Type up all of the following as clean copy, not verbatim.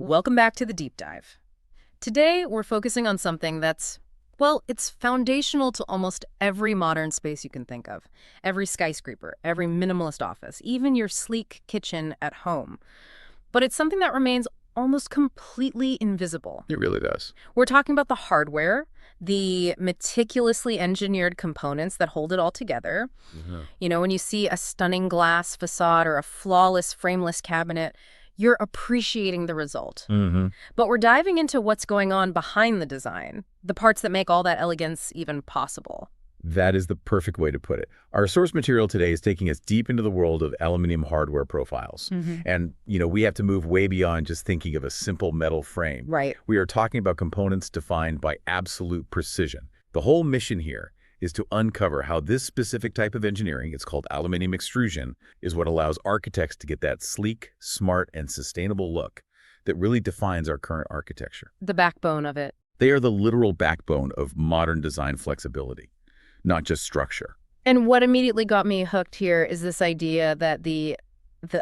Welcome back to the deep dive. Today, we're focusing on something that's, well, it's foundational to almost every modern space you can think of. Every skyscraper, every minimalist office, even your sleek kitchen at home. But it's something that remains almost completely invisible. It really does. We're talking about the hardware, the meticulously engineered components that hold it all together. You know, when you see a stunning glass facade or a flawless frameless cabinet, you're appreciating the result. But we're diving into what's going on behind the design, the parts that make all that elegance even possible. That is the perfect way to put it. Our source material today is taking us deep into the world of aluminum hardware profiles. And, we have to move way beyond just thinking of a simple metal frame. Right. We are talking about components defined by absolute precision. The whole mission here is to uncover how this specific type of engineering, it's called aluminium extrusion, is what allows architects to get that sleek, smart, and sustainable look that really defines our current architecture. The backbone of it. They are the literal backbone of modern design flexibility, not just structure. And what immediately got me hooked here is this idea that the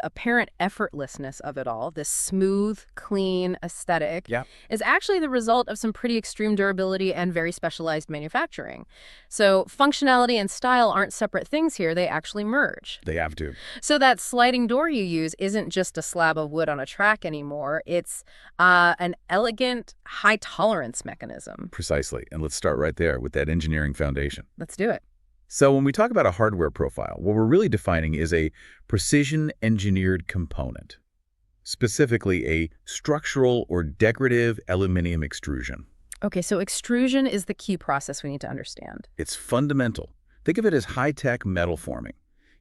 apparent effortlessness of it all, this smooth, clean aesthetic, is actually the result of some pretty extreme durability and very specialized manufacturing. So functionality and style aren't separate things here. They actually merge. They have to. So that sliding door you use isn't just a slab of wood on a track anymore. It's an elegant, high-tolerance mechanism. Precisely. And let's start right there with that engineering foundation. Let's do it. So when we talk about a hardware profile, what we're really defining is a precision-engineered component, specifically a structural or decorative aluminum extrusion. Okay, so extrusion is the key process we need to understand. It's fundamental. Think of it as high-tech metal forming.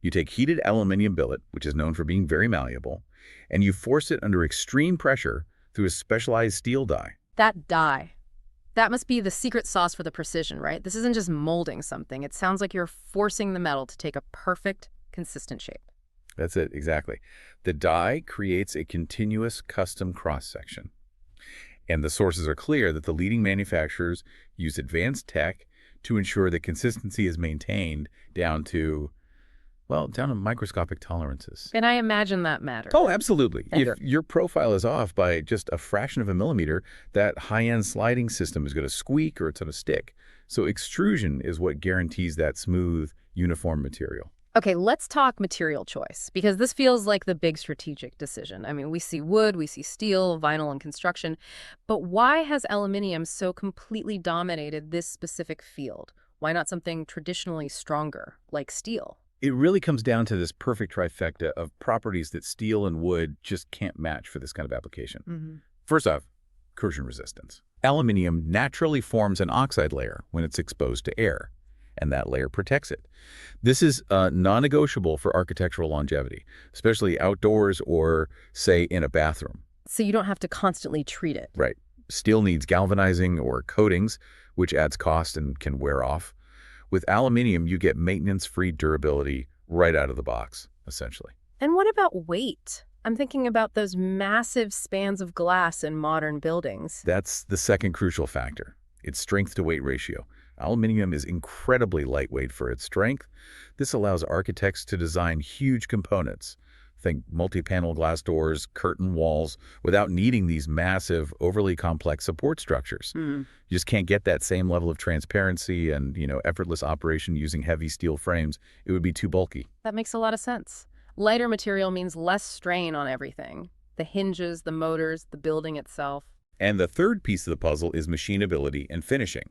You take heated aluminum billet, which is known for being very malleable, and you force it under extreme pressure through a specialized steel die. That die. That must be the secret sauce for the precision, right? This isn't just molding something. It sounds like you're forcing the metal to take a perfect, consistent shape. That's it, exactly. The die creates a continuous custom cross-section. And the sources are clear that the leading manufacturers use advanced tech to ensure that consistency is maintained down to microscopic tolerances. And I imagine that matters. Oh, absolutely. If your profile is off by just a fraction of a millimeter, that high-end sliding system is going to squeak or it's going to stick. So extrusion is what guarantees that smooth, uniform material. Okay, let's talk material choice, because this feels like the big strategic decision. I mean, we see wood, we see steel, vinyl, and construction. But why has aluminium so completely dominated this specific field? Why not something traditionally stronger, like steel? It really comes down to this perfect trifecta of properties that steel and wood just can't match for this kind of application. First off, corrosion resistance. Aluminium naturally forms an oxide layer when it's exposed to air, and that layer protects it. This is non-negotiable for architectural longevity, especially outdoors or, say, in a bathroom. So you don't have to constantly treat it. Right. Steel needs galvanizing or coatings, which adds cost and can wear off. With aluminium, you get maintenance-free durability right out of the box, essentially. And what about weight? I'm thinking about those massive spans of glass in modern buildings. That's the second crucial factor, its strength-to-weight ratio. Aluminium is incredibly lightweight for its strength. This allows architects to design huge components. Think multi-panel glass doors, curtain walls, without needing these massive, overly complex support structures. You just can't get that same level of transparency and, effortless operation using heavy steel frames. It would be too bulky. That makes a lot of sense. Lighter material means less strain on everything. The hinges, the motors, the building itself. And the third piece of the puzzle is machinability and finishing.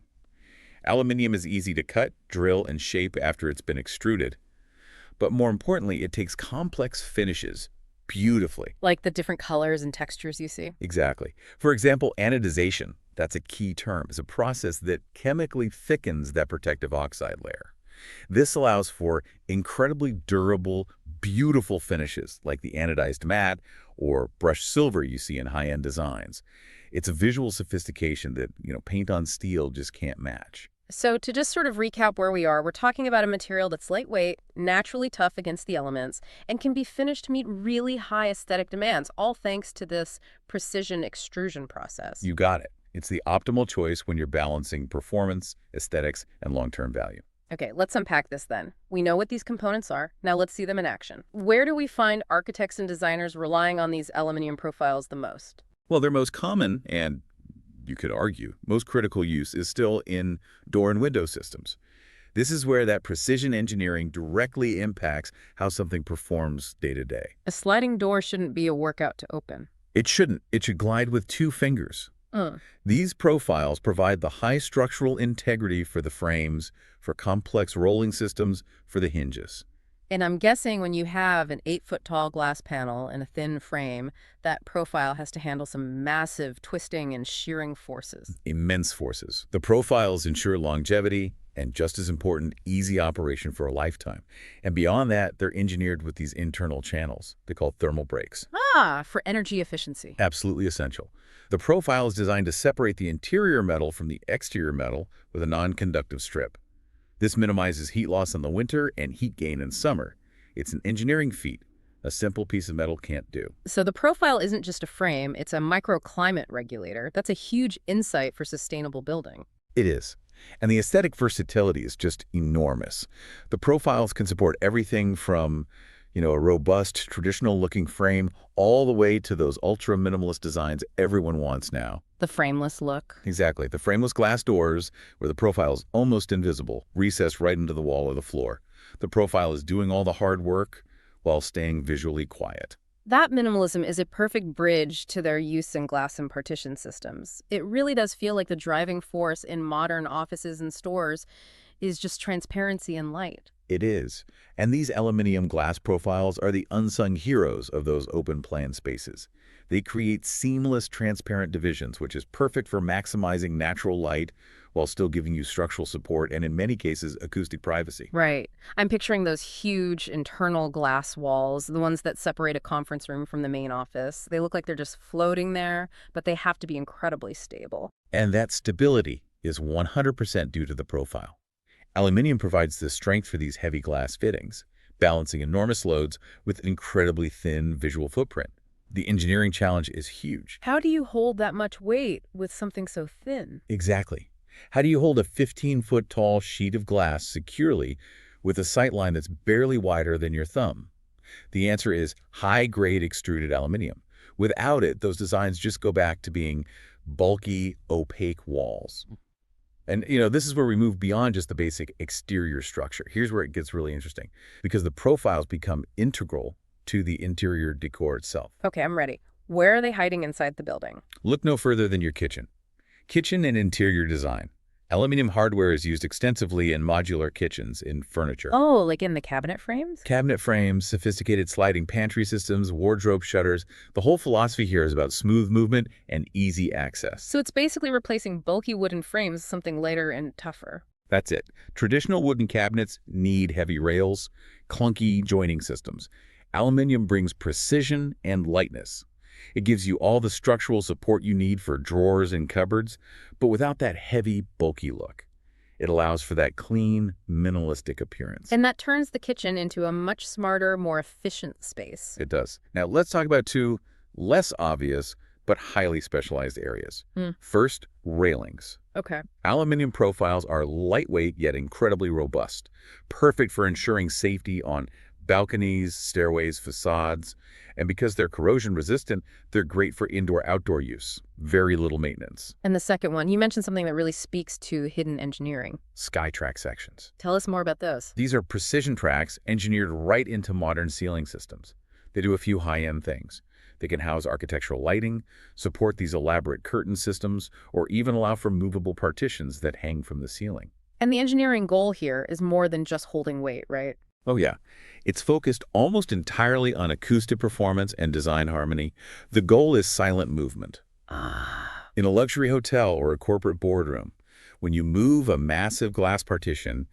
Aluminium is easy to cut, drill, and shape after it's been extruded. But more importantly, it takes complex finishes beautifully. Like the different colors and textures you see? Exactly. For example, anodization, that's a key term, is a process that chemically thickens that protective oxide layer. This allows for incredibly durable, beautiful finishes like the anodized matte or brushed silver you see in high-end designs. It's a visual sophistication that, paint on steel just can't match. So to just sort of recap where we are, we're talking about a material that's lightweight, naturally tough against the elements, and can be finished to meet really high aesthetic demands, all thanks to this precision extrusion process. You got it. It's the optimal choice when you're balancing performance, aesthetics, and long-term value. Okay, let's unpack this then. We know what these components are. Now let's see them in action. Where do we find architects and designers relying on these aluminum profiles the most? Well, their most common and, you could argue, most critical use is still in door and window systems. This is where that precision engineering directly impacts how something performs day to day. A sliding door shouldn't be a workout to open. It shouldn't. It should glide with 2 fingers. Uh. These profiles provide the high structural integrity for the frames, for complex rolling systems, for the hinges. And I'm guessing when you have an 8-foot tall glass panel and a thin frame, that profile has to handle some massive twisting and shearing forces. Immense forces. The profiles ensure longevity and, just as important, easy operation for a lifetime. And beyond that, they're engineered with these internal channels. They're called thermal brakes. Ah, for energy efficiency. Absolutely essential. The profile is designed to separate the interior metal from the exterior metal with a non-conductive strip. This minimizes heat loss in the winter and heat gain in summer. It's an engineering feat a simple piece of metal can't do. So the profile isn't just a frame, it's a microclimate regulator. That's a huge insight for sustainable building. It is. And the aesthetic versatility is just enormous. The profiles can support everything from, a robust, traditional-looking frame all the way to those ultra-minimalist designs everyone wants now. The frameless look. Exactly. The frameless glass doors, where the profile is almost invisible, recessed right into the wall or the floor. The profile is doing all the hard work while staying visually quiet. That minimalism is a perfect bridge to their use in glass and partition systems. It really does feel like the driving force in modern offices and stores is just transparency and light. It is. And these aluminum glass profiles are the unsung heroes of those open plan spaces. They create seamless, transparent divisions, which is perfect for maximizing natural light while still giving you structural support and, in many cases, acoustic privacy. Right. I'm picturing those huge internal glass walls, the ones that separate a conference room from the main office. They look like they're just floating there, but they have to be incredibly stable. And that stability is 100% due to the profile. Aluminium provides the strength for these heavy glass fittings, balancing enormous loads with an incredibly thin visual footprint. The engineering challenge is huge. How do you hold that much weight with something so thin? Exactly. How do you hold a 15-foot tall sheet of glass securely with a sightline that's barely wider than your thumb? The answer is high-grade extruded aluminum. Without it, those designs just go back to being bulky, opaque walls. And, this is where we move beyond just the basic exterior structure. Here's where it gets really interesting, because the profiles become integral to the interior decor itself. Okay, I'm ready. Where are they hiding inside the building? Look no further than your kitchen. Kitchen and interior design. Aluminum hardware is used extensively in modular kitchens, in furniture. Oh, like in the cabinet frames? Cabinet frames, sophisticated sliding pantry systems, wardrobe shutters. The whole philosophy here is about smooth movement and easy access. So it's basically replacing bulky wooden frames with something lighter and tougher. That's it. Traditional wooden cabinets need heavy rails, clunky joining systems. Aluminum brings precision and lightness. It gives you all the structural support you need for drawers and cupboards, but without that heavy, bulky look. It allows for that clean, minimalistic appearance. And that turns the kitchen into a much smarter, more efficient space. It does. Now, let's talk about 2 less obvious but highly specialized areas. First, railings. Okay. Aluminum profiles are lightweight yet incredibly robust, perfect for ensuring safety on balconies, stairways, facades, and because they're corrosion resistant, they're great for indoor-outdoor use. Very little maintenance. And the second one, you mentioned something that really speaks to hidden engineering. Skytrack sections. Tell us more about those. These are precision tracks engineered right into modern ceiling systems. They do a few high-end things. They can house architectural lighting, support these elaborate curtain systems, or even allow for movable partitions that hang from the ceiling. And the engineering goal here is more than just holding weight, right? Oh yeah. It's focused almost entirely on acoustic performance and design harmony. The goal is silent movement. In a luxury hotel or a corporate boardroom, when you move a massive glass partition,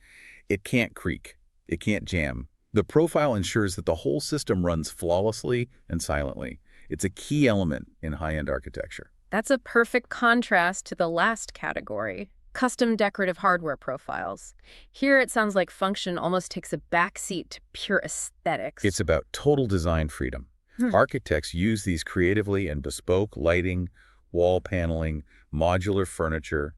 it can't creak. It can't jam. The profile ensures that the whole system runs flawlessly and silently. It's a key element in high-end architecture. That's a perfect contrast to the last category. Custom decorative hardware profiles. Here it sounds like function almost takes a backseat to pure aesthetics. It's about total design freedom. Architects use these creatively in bespoke lighting, wall paneling, modular furniture,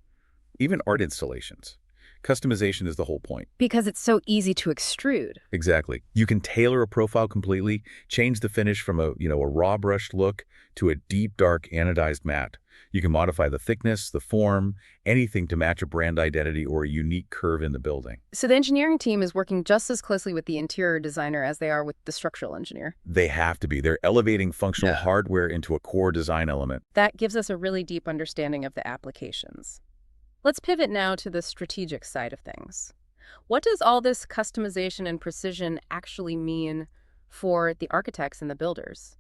even art installations. Customization is the whole point. Because it's so easy to extrude. Exactly. You can tailor a profile completely, change the finish from a raw brushed look to a deep, dark, anodized matte. You can modify the thickness, the form, anything to match a brand identity or a unique curve in the building. So the engineering team is working just as closely with the interior designer as they are with the structural engineer. They have to be. They're elevating functional hardware into a core design element. That gives us a really deep understanding of the applications. Let's pivot now to the strategic side of things. What does all this customization and precision actually mean for the architects and the builders?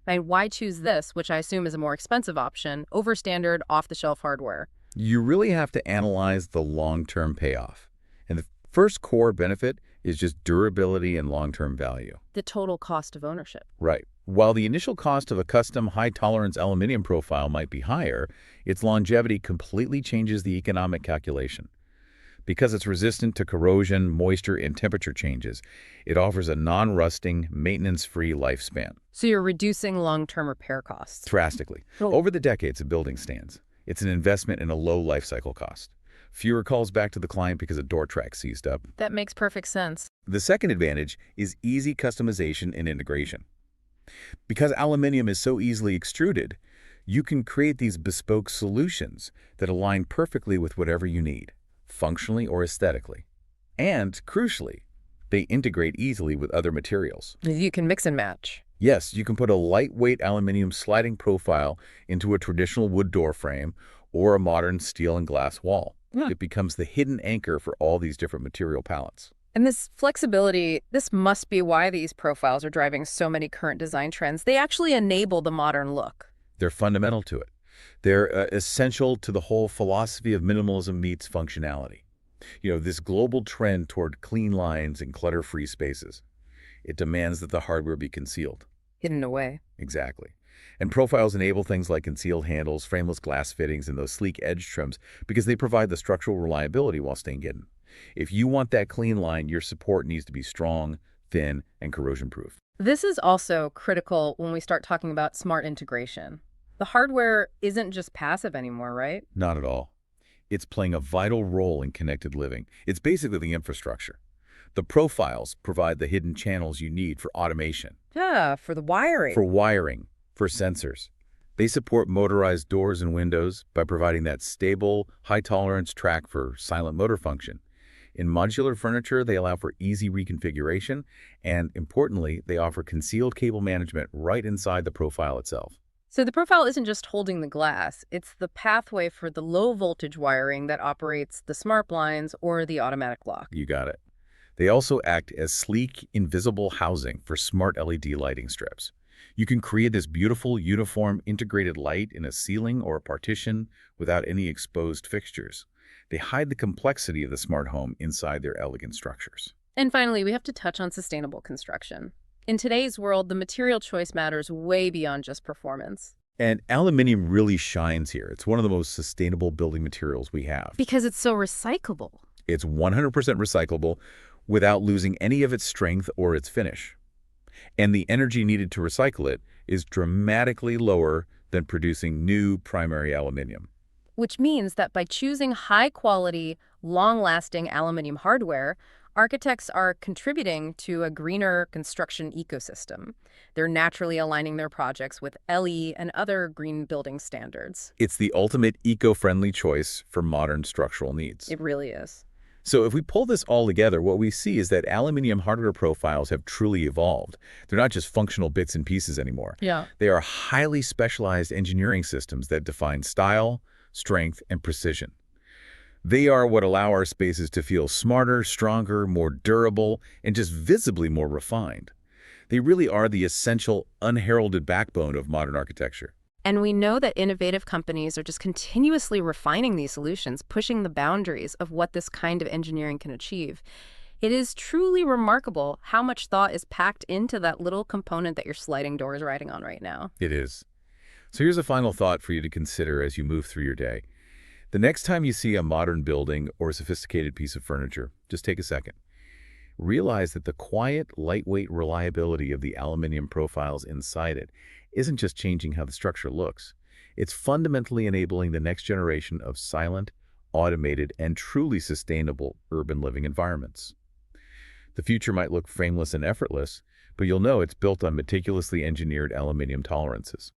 I mean, why choose this, which I assume is a more expensive option, over standard off-the-shelf hardware? You really have to analyze the long-term payoff. And the first core benefit is just durability and long-term value. The total cost of ownership. Right. While the initial cost of a custom high-tolerance aluminum profile might be higher, its longevity completely changes the economic calculation. Because it's resistant to corrosion, moisture, and temperature changes, it offers a non-rusting, maintenance-free lifespan. So you're reducing long-term repair costs. Drastically. Over the decades a building stands, it's an investment in a low life cycle cost. Fewer calls back to the client because a door track seized up. That makes perfect sense. The second advantage is easy customization and integration. Because aluminum is so easily extruded, you can create these bespoke solutions that align perfectly with whatever you need, functionally or aesthetically. And, crucially, they integrate easily with other materials. You can mix and match. Yes, you can put a lightweight aluminum sliding profile into a traditional wood door frame or a modern steel and glass wall. It becomes the hidden anchor for all these different material palettes. And this flexibility, this must be why these profiles are driving so many current design trends. They actually enable the modern look. They're fundamental to it. They're essential to the whole philosophy of minimalism meets functionality. This global trend toward clean lines and clutter-free spaces. It demands that the hardware be concealed. Hidden away. Exactly. And profiles enable things like concealed handles, frameless glass fittings, and those sleek edge trims because they provide the structural reliability while staying hidden. If you want that clean line, your support needs to be strong, thin, and corrosion-proof. This is also critical when we start talking about smart integration. The hardware isn't just passive anymore, right? Not at all. It's playing a vital role in connected living. It's basically the infrastructure. The profiles provide the hidden channels you need for automation. Yeah, for the wiring. For wiring, for sensors. They support motorized doors and windows by providing that stable, high-tolerance track for silent motor function. In modular furniture, they allow for easy reconfiguration, and importantly, they offer concealed cable management right inside the profile itself. So the profile isn't just holding the glass, it's the pathway for the low-voltage wiring that operates the smart blinds or the automatic lock. You got it. They also act as sleek, invisible housing for smart LED lighting strips. You can create this beautiful, uniform, integrated light in a ceiling or a partition without any exposed fixtures. They hide the complexity of the smart home inside their elegant structures. And finally, we have to touch on sustainable construction. In today's world, the material choice matters way beyond just performance. And aluminum really shines here. It's one of the most sustainable building materials we have. Because it's so recyclable. It's 100% recyclable without losing any of its strength or its finish. And the energy needed to recycle it is dramatically lower than producing new primary aluminum. Which means that by choosing high-quality, long-lasting aluminum hardware, architects are contributing to a greener construction ecosystem. They're naturally aligning their projects with LE and other green building standards. It's the ultimate eco-friendly choice for modern structural needs. It really is. So if we pull this all together, what we see is that aluminum hardware profiles have truly evolved. They're not just functional bits and pieces anymore. Yeah. They are highly specialized engineering systems that define style, strength, and precision. They are what allow our spaces to feel smarter, stronger, more durable, and just visibly more refined. They really are the essential, unheralded backbone of modern architecture. And we know that innovative companies are just continuously refining these solutions, pushing the boundaries of what this kind of engineering can achieve. It is truly remarkable how much thought is packed into that little component that your sliding door is riding on right now. It is. So here's a final thought for you to consider as you move through your day. The next time you see a modern building or a sophisticated piece of furniture, just take a second. Realize that the quiet, lightweight reliability of the aluminum profiles inside it isn't just changing how the structure looks. It's fundamentally enabling the next generation of silent, automated, and truly sustainable urban living environments. The future might look frameless and effortless, but you'll know it's built on meticulously engineered aluminum tolerances.